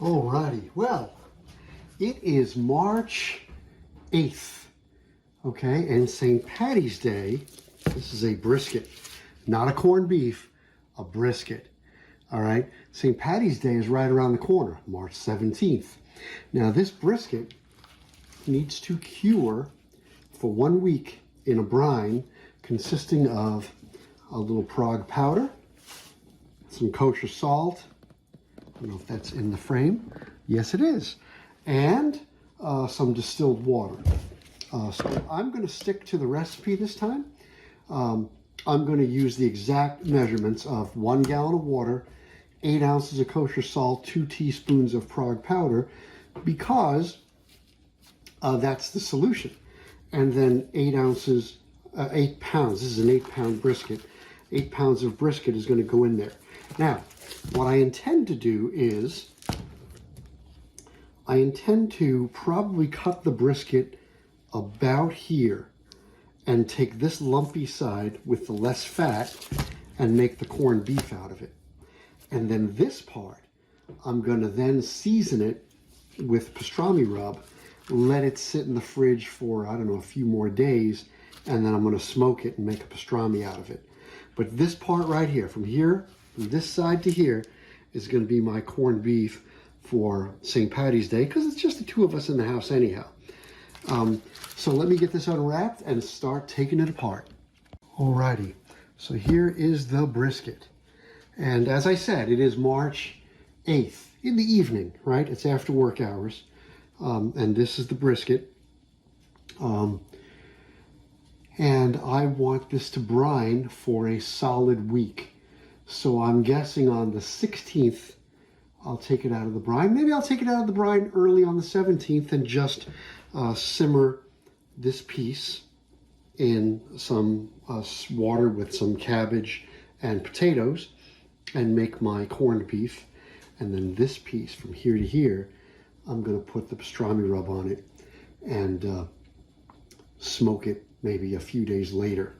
Alrighty, well, it is March 8th, okay, and St. Paddy's Day. This is a brisket, not a corned beef, a brisket, all right? St. Paddy's Day is right around the corner, March 17th. Now, this brisket needs to cure for 1 week in a brine consisting of a little Prague powder, some kosher salt. I don't know if that's in the frame. Yes, it is. And some distilled water. So I'm going to stick to the recipe this time. I'm going to use the exact measurements of 1 gallon of water, 8 ounces of kosher salt, 2 teaspoons of Prague powder, because that's the solution. And then 8 pounds, this is an 8-pound brisket. 8 pounds of brisket is going to go in there. Now, what I intend to do is, I intend to probably cut the brisket about here and take this lumpy side with the less fat and make the corned beef out of it. And then this part, I'm going to then season it with pastrami rub, let it sit in the fridge for, I don't know, a few more days, and then I'm going to smoke it and make a pastrami out of it. But this part right here, from this side to here, is going to be my corned beef for St. Paddy's Day, because it's just the two of us in the house anyhow. So let me get this unwrapped and start taking it apart. Alrighty, so here is the brisket. And as I said, it is March 8th in the evening, right? It's after work hours. And this is the brisket. And I want this to brine for a solid week. So I'm guessing on the 16th, I'll take it out of the brine. Maybe I'll take it out of the brine early on the 17th and just simmer this piece in some water with some cabbage and potatoes and make my corned beef. And then this piece from here to here, I'm going to put the pastrami rub on it and smoke it maybe a few days later.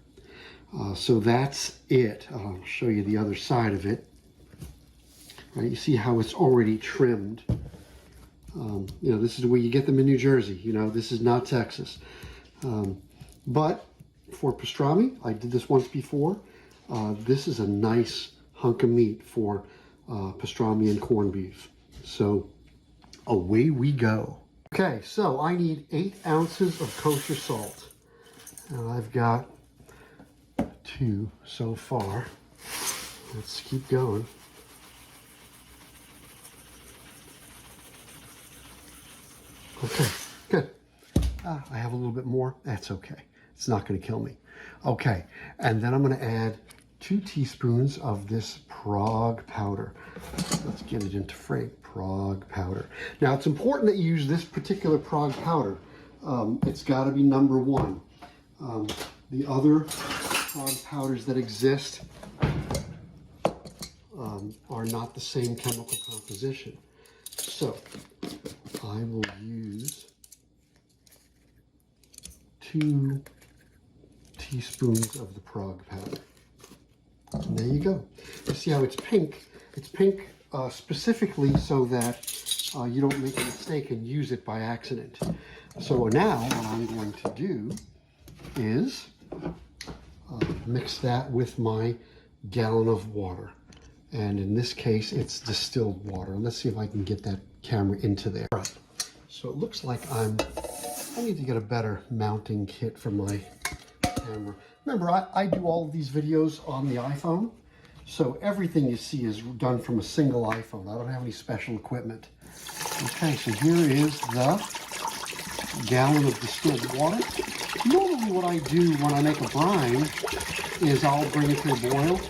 So that's it. I'll show you the other side of it. Right, you see how it's already trimmed. You know, this is where you get them in New Jersey. You know, this is not Texas. But for pastrami, I did this once before. This is a nice hunk of meat for pastrami and corned beef. So away we go. Okay, so I need 8 ounces of kosher salt. And I've got 2 so far. Let's keep going. Okay, good. I have a little bit more. That's okay. It's not going to kill me. Okay, and then I'm going to add 2 teaspoons of this Prague powder. Let's get it into frame. Prague powder. Now, it's important that you use this particular Prague powder. It's got to be number 1. The other Prague powders that exist are not the same chemical composition. So, I will use 2 teaspoons of the Prague powder. And there you go. You see how it's pink? It's pink specifically so that you don't make a mistake and use it by accident. So now what I'm going to do is mix that with my gallon of water. And in this case, it's distilled water. Let's see if I can get that camera into there. All right. So it looks like I need to get a better mounting kit for my camera. Remember, I do all of these videos on the iPhone. So everything you see is done from a single iPhone. I don't have any special equipment. Okay, so here is the gallon of distilled water. Normally what I do when I make a brine is I'll bring it to a boil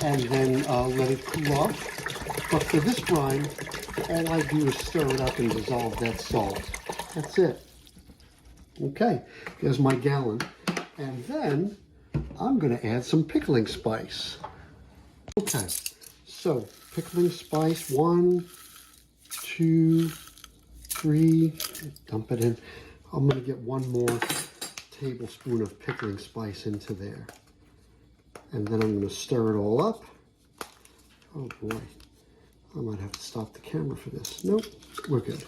and then let it cool off. But for this brine, all I do is stir it up and dissolve that salt. That's it. Okay, here's my gallon. And then I'm going to add some pickling spice. Okay, so pickling spice, 1, 2, 3, dump it in. I'm going to get 1 more tablespoon of pickling spice into there. And then I'm going to stir it all up. Oh boy. I might have to stop the camera for this. Nope, we're good.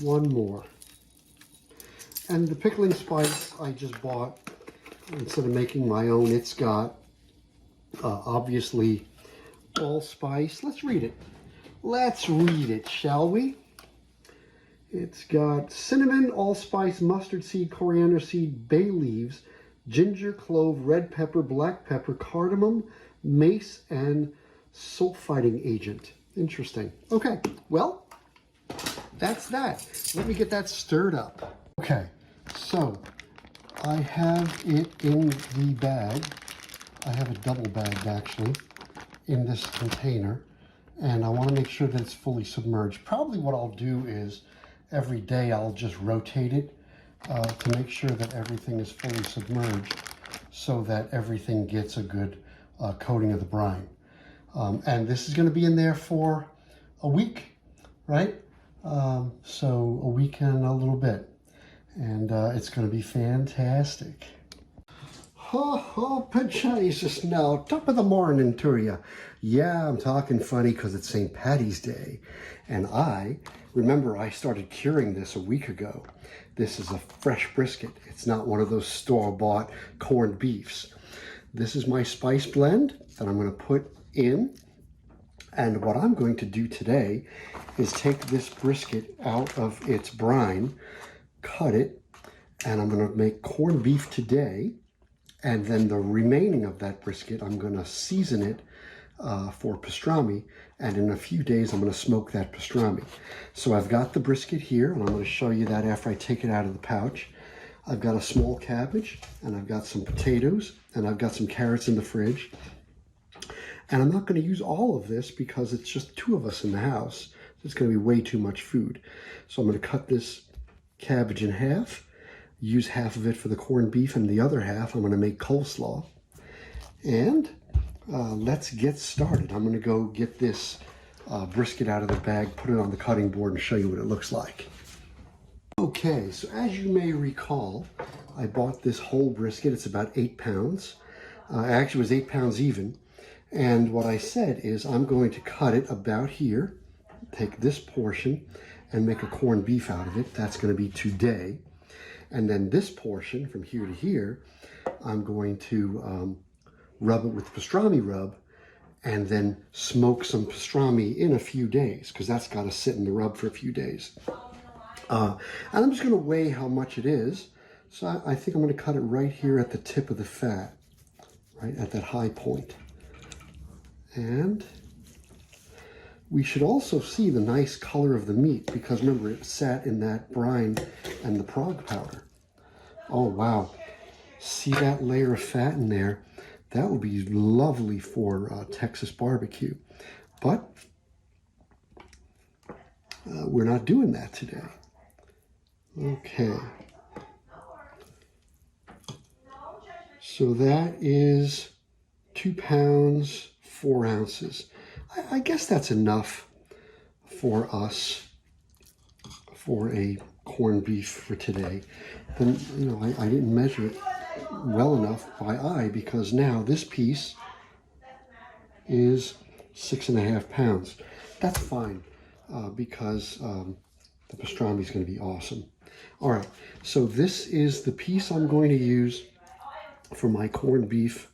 One more. And the pickling spice I just bought, instead of making my own, it's got obviously allspice. Let's read it. Let's read it, shall we? It's got cinnamon, allspice, mustard seed, coriander seed, bay leaves, ginger, clove, red pepper, black pepper, cardamom, mace, and sulfiting agent. Interesting. Okay, well, that's that. Let me get that stirred up. Okay, so I have it in the bag. I have a double bag actually in this container, and I want to make sure that it's fully submerged. Probably what I'll do is every day I'll just rotate it to make sure that everything is fully submerged so that everything gets a good coating of the brine. And this is going to be in there for a week, right? So a week and a little bit. And it's going to be fantastic. Ho, ho, Jesus, now, top of the morning to you. Yeah, I'm talking funny because it's St. Paddy's Day. And remember, I started curing this a week ago. This is a fresh brisket. It's not one of those store-bought corned beefs. This is my spice blend that I'm going to put in. And what I'm going to do today is take this brisket out of its brine, cut it, and I'm going to make corned beef today. And then the remaining of that brisket, I'm going to season it for pastrami. And in a few days, I'm going to smoke that pastrami. So I've got the brisket here, and I'm going to show you that after I take it out of the pouch. I've got a small cabbage, and I've got some potatoes, and I've got some carrots in the fridge. And I'm not going to use all of this because it's just two of us in the house. It's going to be way too much food. So I'm going to cut this cabbage in half, use half of it for the corned beef, and the other half I'm going to make coleslaw. And let's get started. I'm going to go get this brisket out of the bag, put it on the cutting board, and show you what it looks like. Okay, so as you may recall, I bought this whole brisket. It's about 8 pounds. Actually, it was 8 pounds even. And what I said is I'm going to cut it about here, take this portion, and make a corned beef out of it. That's going to be today. And then this portion from here to here, I'm going to rub it with pastrami rub and then smoke some pastrami in a few days, because that's got to sit in the rub for a few days. And I'm just going to weigh how much it is. So I think I'm going to cut it right here at the tip of the fat, right at that high point. And we should also see the nice color of the meat, because remember, it sat in that brine and the Prague powder. Oh, wow. See that layer of fat in there? That would be lovely for Texas barbecue. But we're not doing that today. Okay. So that is 2 pounds, 4 ounces. I guess that's enough for us for a corned beef for today. Then, you know, I didn't measure it well enough by eye, because now this piece is 6.5 pounds. That's fine, because the pastrami is going to be awesome. All right, so this is the piece I'm going to use for my corned beef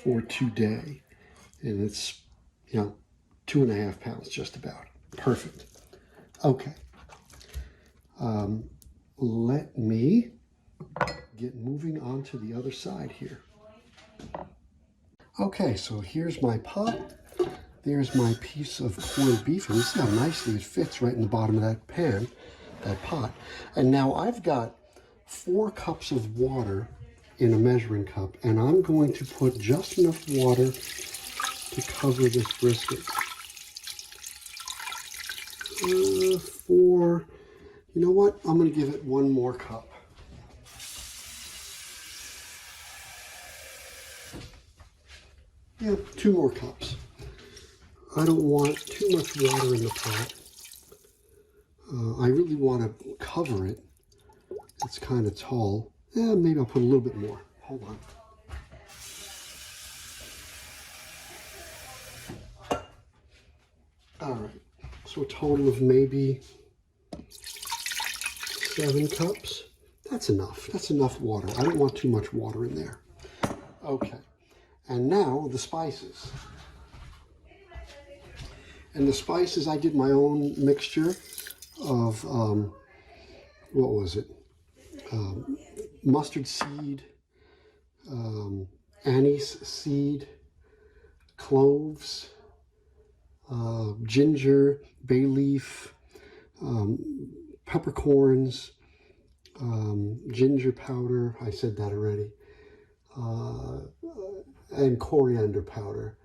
for today. And it's, you know, 2.5 pounds just about. Perfect. Okay. Let me get moving on to the other side here. Okay, so here's my pot. There's my piece of corned beef, and you see how nicely it fits right in the bottom of that pan, that pot. And now I've got 4 cups of water in a measuring cup, and I'm going to put just enough water to cover this brisket. You know what? I'm going to give it 1 more cup. Yeah, 2 more cups. I don't want too much water in the pot. I really want to cover it. It's kind of tall. Yeah, maybe I'll put a little bit more. Hold on. All right, so a total of maybe 7 cups. That's enough. That's enough water. I don't want too much water in there. Okay, and now the spices. And the spices, I did my own mixture of, what was it? Mustard seed, anise seed, cloves, ginger, bay leaf, peppercorns, ginger powder, I said that already, and coriander powder.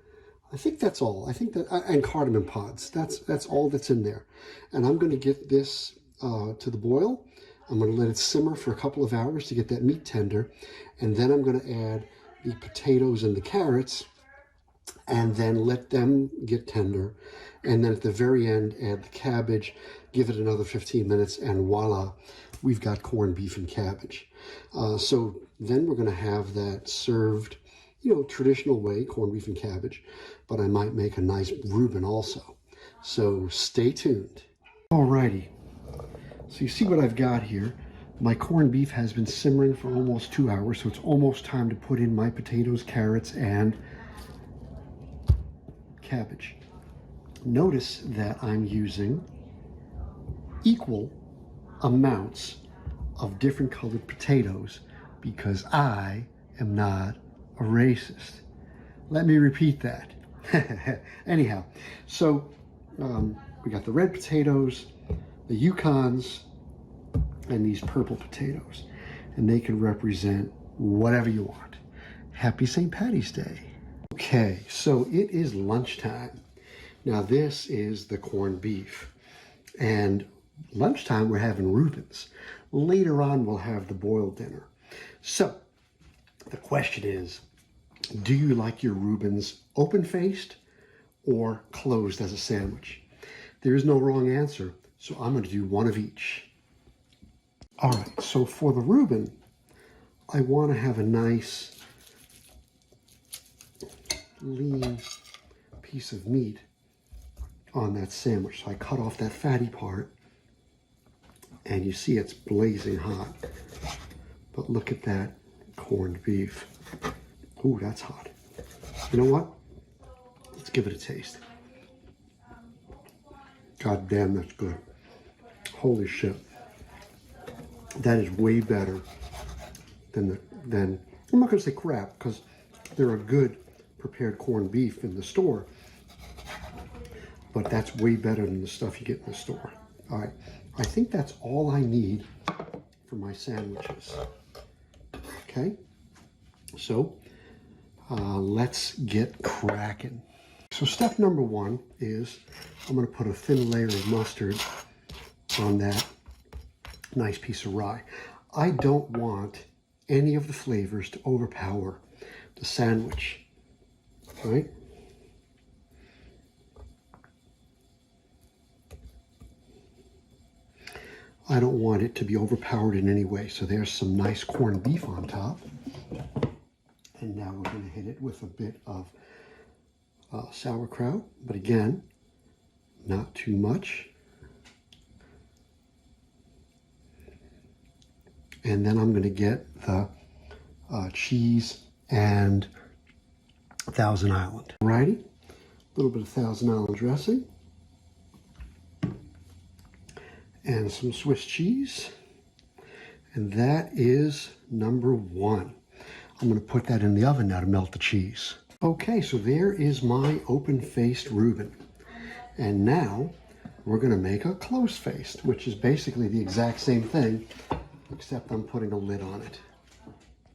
I think that's all. I think that, and cardamom pods. That's all that's in there. And I'm going to get this to the boil. I'm going to let it simmer for a couple of hours to get that meat tender. And then I'm going to add the potatoes and the carrots and then let them get tender. And then at the very end, add the cabbage, give it another 15 minutes, and voila, we've got corned beef and cabbage. So then we're going to have that served, you know, traditional way, corned beef and cabbage, but I might make a nice Reuben also. So stay tuned. Alrighty, so you see what I've got here. My corned beef has been simmering for almost 2 hours, so it's almost time to put in my potatoes, carrots, and cabbage. Notice that I'm using equal amounts of different colored potatoes because I am not a racist. Let me repeat that. Anyhow, so we got the red potatoes, the Yukons, and these purple potatoes, and they can represent whatever you want. Happy St. Paddy's Day. Okay, so it is lunchtime. Now this is the corned beef, and lunchtime we're having Reubens. Later on we'll have the boiled dinner. So the question is, do you like your Reubens open-faced or closed as a sandwich? There is no wrong answer, so I'm going to do one of each. All right, so for the Reuben, I want to have a nice lean piece of meat on that sandwich. So I cut off that fatty part, and you see it's blazing hot. But look at that corned beef. Ooh, that's hot. You know what? Let's give it a taste. God damn, that's good. Holy shit. That is way better than I'm not gonna say crap, because there are good prepared corned beef in the store, but that's way better than the stuff you get in the store. All right, I think that's all I need for my sandwiches. Okay, so let's get cracking. So step number 1 is I'm going to put a thin layer of mustard on that nice piece of rye. I don't want any of the flavors to overpower the sandwich, right? I don't want it to be overpowered in any way. So there's some nice corned beef on top. And now we're going to hit it with a bit of sauerkraut, but again, not too much. And then I'm going to get the cheese and Thousand Island. Alrighty, a little bit of Thousand Island dressing. And some Swiss cheese. And that is number 1. I'm going to put that in the oven now to melt the cheese. Okay, so there is my open-faced Reuben. And now we're going to make a closed-faced, which is basically the exact same thing, except I'm putting a lid on it.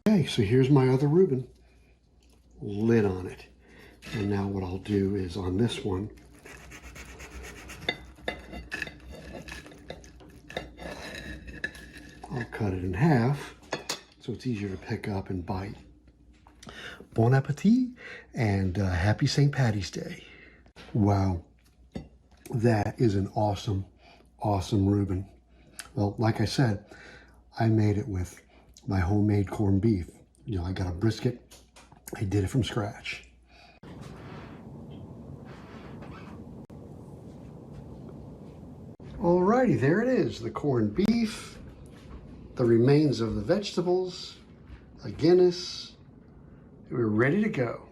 Okay, so here's my other Reuben. Lid on it. And now what I'll do is on this one, I'll cut it in half so it's easier to pick up and bite. Bon appetit and happy St. Paddy's Day. Wow, that is an awesome, awesome Reuben. Well, like I said, I made it with my homemade corned beef. You know, I got a brisket. I did it from scratch. righty, there it is. The corned beef, the remains of the vegetables, a Guinness. We're ready to go.